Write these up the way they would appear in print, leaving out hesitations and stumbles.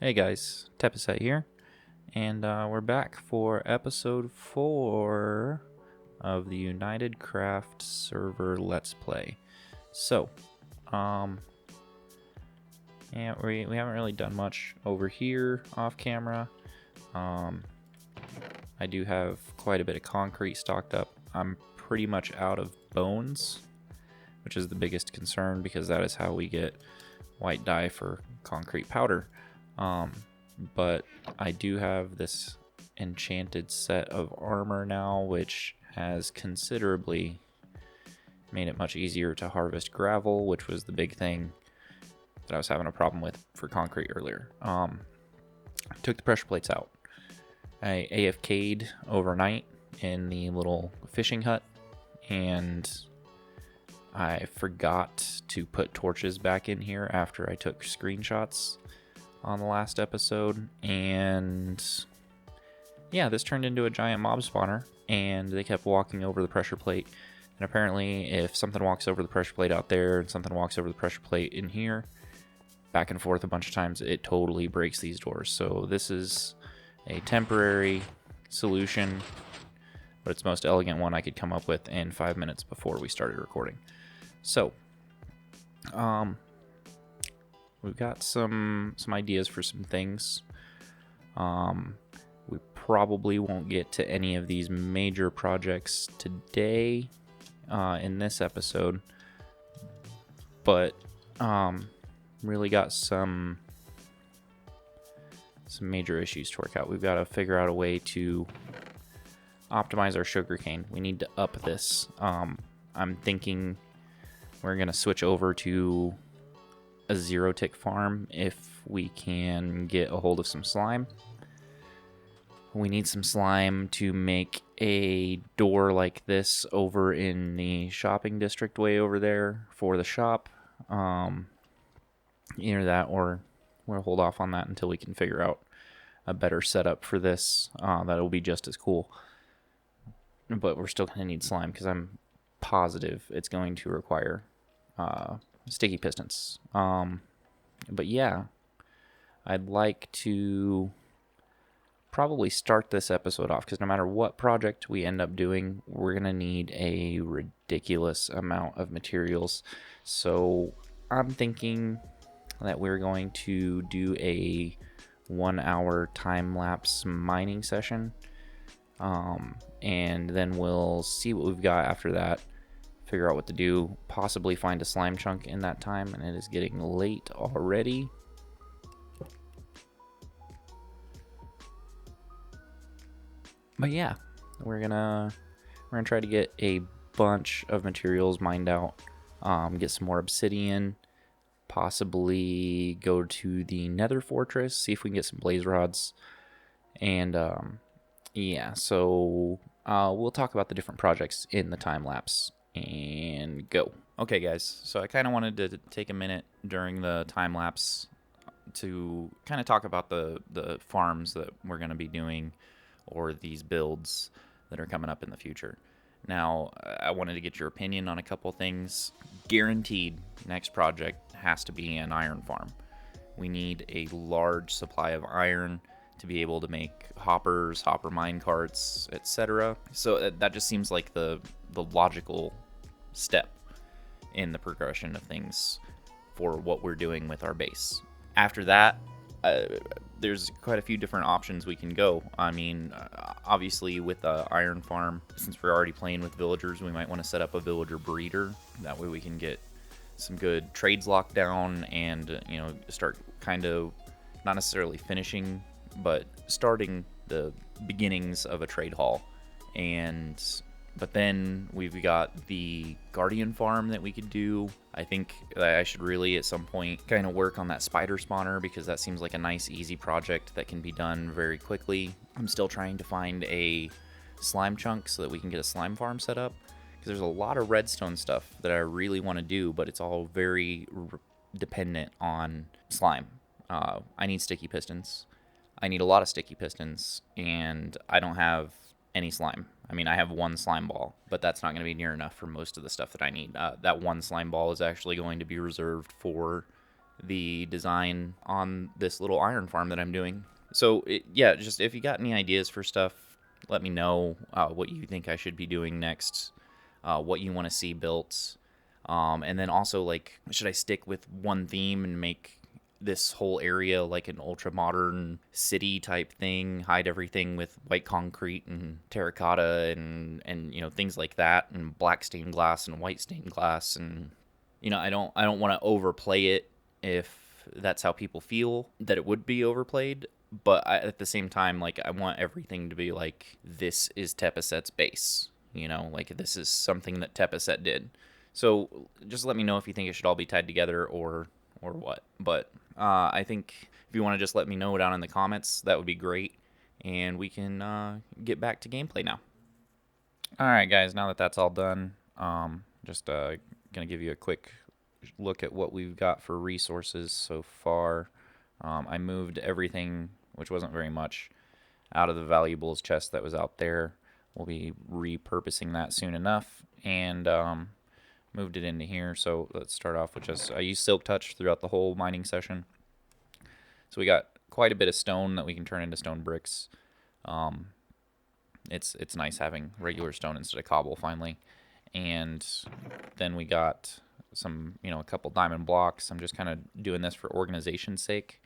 Hey guys, Tepeset here, and we're back for episode 4 of the UnitedCraft server Let's Play. So, um, yeah, we haven't really done much over here off camera. I do have quite a bit of concrete stocked up. I'm pretty much out of bones, which is the biggest concern because that is how we get white dye for concrete powder. But I do have this enchanted set of armor now, which has considerably made it much easier to harvest gravel, which was the big thing that I was having a problem with for concrete earlier. I took the pressure plates out. I AFK'd overnight in the little fishing hut, and I forgot to put torches back in here after I took screenshots on the last episode, and yeah, this turned into a giant mob spawner, and they kept walking over the pressure plate. And apparently if something walks over the pressure plate out there and something walks over the pressure plate in here, back and forth a bunch of times, it totally breaks these doors. So this is a temporary solution, but it's the most elegant one I could come up with in 5 minutes before we started recording. So we've got some ideas for some things. We probably won't get to any of these major projects today in this episode, but really got some major issues to work out. We've got to figure out a way to optimize our sugarcane. We need to up this. I'm thinking we're going to switch over to a zero tick farm if we can get a hold of some slime. We need some slime to make a door like this over in the shopping district way over there for the shop. Either that, or we'll hold off on that until we can figure out a better setup for this. That'll be just as cool. But we're still going to need slime because I'm positive it's going to require sticky pistons. But yeah, I'd like to probably start this episode off because no matter what project we end up doing, we're going to need a ridiculous amount of materials. So I'm thinking that we're going to do a 1 hour time-lapse mining session. And then we'll see what we've got after that, figure out what to do, possibly find a slime chunk in that time, and it is getting late already. But yeah, we're gonna try to get a bunch of materials mined out, get some more obsidian, possibly go to the Nether Fortress, see if we can get some blaze rods, and yeah, so we'll talk about the different projects in the time lapse and go. Okay, guys, so I kind of wanted to take a minute during the time lapse to kind of talk about the farms that we're going to be doing, or these builds that are coming up in the future. Now, I wanted to get your opinion on a couple things. Guaranteed, next project has to be an iron farm. We need a large supply of iron to be able to make hoppers, hopper mine carts, etc. So that just seems like the logical step in the progression of things for what we're doing with our base. After that, there's quite a few different options we can go. I mean, obviously with the iron farm, since we're already playing with villagers, we might want to set up a villager breeder. That way we can get some good trades locked down and, start kind of not necessarily finishing, but starting the beginnings of a trade hall. But then we've got the guardian farm that we could do. I think that I should really at some point kind of work on that spider spawner, because that seems like a nice easy project that can be done very quickly. I'm still trying to find a slime chunk so that we can get a slime farm set up, because there's a lot of redstone stuff that I really want to do, but it's all very dependent on slime. I need sticky pistons. I need a lot of sticky pistons, and I don't have any slime. I mean, I have one slime ball, but that's not going to be near enough for most of the stuff that I need. That one slime ball is actually going to be reserved for the design on this little iron farm that I'm doing. So yeah, just if you got any ideas for stuff, let me know what you think I should be doing next, what you want to see built, and then also, like, should I stick with one theme and make this whole area like an ultra modern city type thing, hide everything with white concrete and terracotta and things like that, and black stained glass and white stained glass, and I don't want to overplay it if that's how people feel that it would be overplayed. But at the same time, like, I want everything to be like, this is tepeset's base. Like, this is something that tepeset did. So just let me know if you think it should all be tied together or what. But I think if you want to just let me know down in the comments, that would be great. And we can get back to gameplay now. All right, guys, now that that's all done, just going to give you a quick look at what we've got for resources so far. I moved everything, which wasn't very much, out of the valuables chest that was out there. We'll be repurposing that soon enough, and moved it into here. So let's start off with just, I used Silk Touch throughout the whole mining session. So we got quite a bit of stone that we can turn into stone bricks. It's nice having regular stone instead of cobble finally. And then we got some, a couple diamond blocks. I'm just kind of doing this for organization's sake.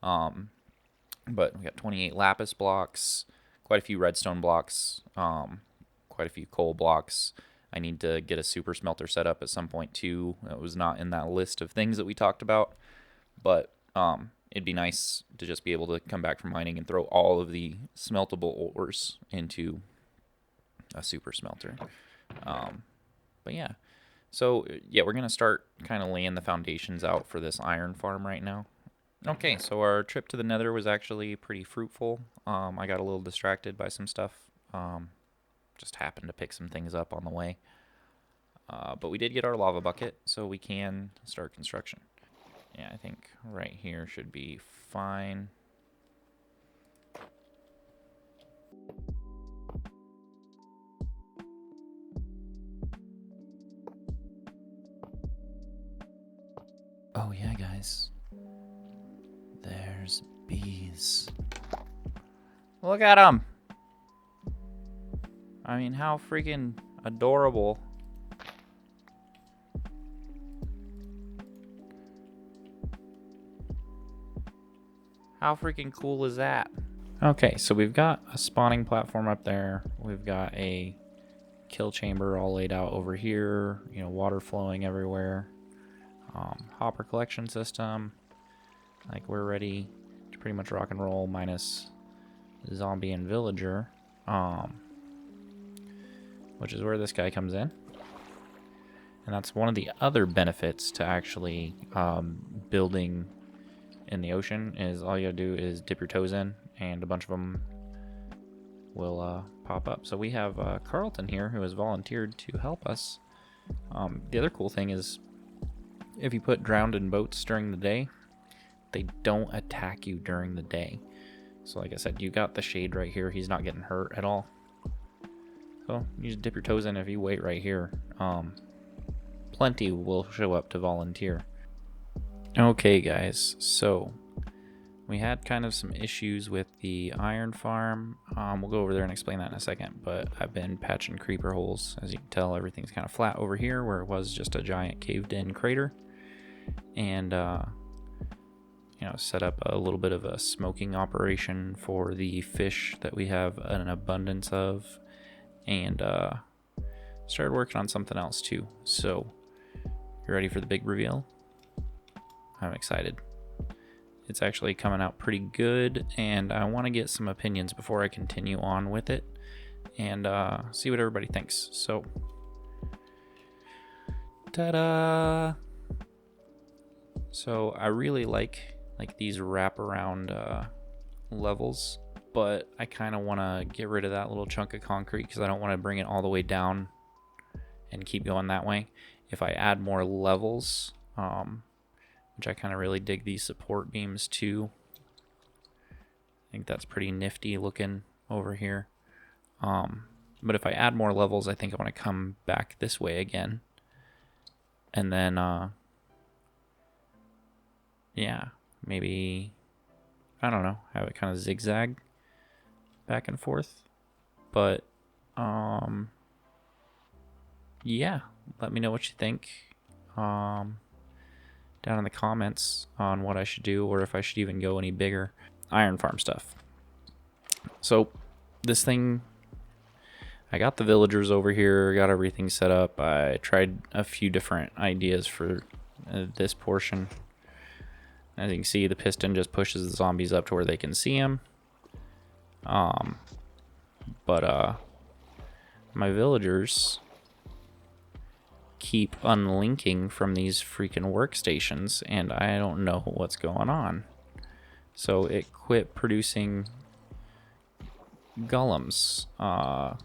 But we got 28 lapis blocks, quite a few redstone blocks, quite a few coal blocks. I need to get a super smelter set up at some point too. It was not in that list of things that we talked about, but it'd be nice to just be able to come back from mining and throw all of the smeltable ores into a super smelter. But yeah, so yeah, we're gonna start kind of laying the foundations out for this iron farm right now. Okay, so our trip to the Nether was actually pretty fruitful. I got a little distracted by some stuff. Just happened to pick some things up on the way. But we did get our lava bucket, so we can start construction. Yeah, I think right here should be fine. Oh yeah, guys. There's bees. Look at them! I mean, how freaking adorable. How freaking cool is that? Okay, so we've got a spawning platform up there. We've got a kill chamber all laid out over here. Water flowing everywhere. Hopper collection system. Like, we're ready to pretty much rock and roll, minus zombie and villager. Which is where this guy comes in. And that's one of the other benefits to actually building in the ocean, is all you gotta do is dip your toes in and a bunch of them will pop up. So we have Carlton here, who has volunteered to help us. The other cool thing is, if you put drowned in boats during the day, they don't attack you during the day. So like I said, you got the shade right here. He's not getting hurt at all. So you just dip your toes in if you wait right here. Plenty will show up to volunteer. Okay, guys, so we had kind of some issues with the iron farm. We'll go over there and explain that in a second, but I've been patching creeper holes. As you can tell, everything's kind of flat over here where it was just a giant caved in crater. And set up a little bit of a smoking operation for the fish that we have an abundance of, and started working on something else too. So you ready for the big reveal? I'm excited. It's actually coming out pretty good, and I want to get some opinions before I continue on with it, and see what everybody thinks. So, ta-da! So I really like these wraparound levels, but I kind of want to get rid of that little chunk of concrete because I don't want to bring it all the way down and keep going that way. If I add more levels, which I kind of really dig these support beams too. I think that's pretty nifty looking over here. But if I add more levels, I think I want to come back this way again. And then yeah, maybe, I don't know, have it kind of zigzag back and forth. But yeah, let me know what you think down in the comments on what I should do, or if I should even go any bigger. Iron farm stuff. So this thing, I got the villagers over here, got everything set up. I tried a few different ideas for this portion. As you can see, the piston just pushes the zombies up to where they can see him. But my villagers keep unlinking from these freaking workstations, and I don't know what's going on. So it quit producing golems. I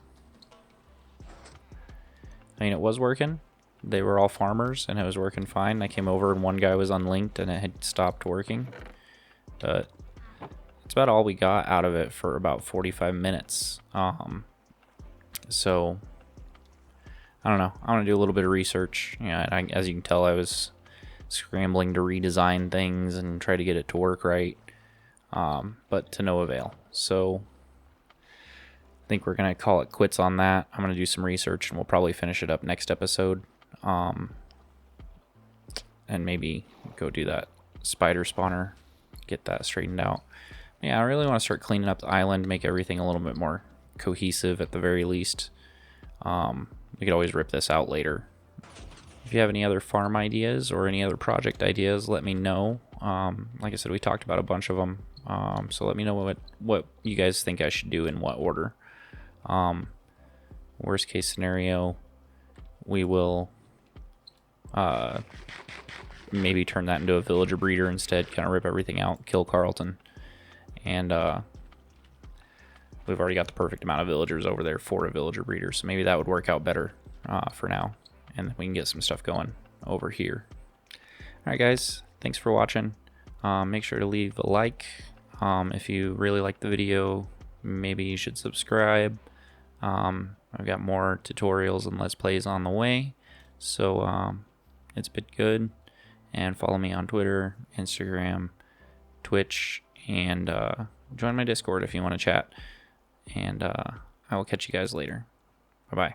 mean, it was working. They were all farmers, and it was working fine. I came over, and one guy was unlinked, and it had stopped working. But it's about all we got out of it for about 45 minutes. So I don't know. I'm gonna do a little bit of research. Yeah, as you can tell, I was scrambling to redesign things and try to get it to work right, but to no avail. So I think we're gonna call it quits on that. I'm gonna do some research, and we'll probably finish it up next episode, and maybe go do that spider spawner, get that straightened out. Yeah, I really want to start cleaning up the island, make everything a little bit more cohesive at the very least. We could always rip this out later. If you have any other farm ideas or any other project ideas, let me know. Like I said, we talked about a bunch of them. So let me know what you guys think I should do in what order. Worst case scenario, we will maybe turn that into a villager breeder instead, kind of rip everything out, kill Carlton. And we've already got the perfect amount of villagers over there for a villager breeder, so maybe that would work out better for now, and we can get some stuff going over here. Alright guys, thanks for watching. Make sure to leave a like. If you really like the video, maybe you should subscribe. I've got more tutorials and let's plays on the way, so it's been good. And follow me on Twitter, Instagram, Twitch, and join my Discord if you want to chat. And I will catch you guys later. Bye-bye.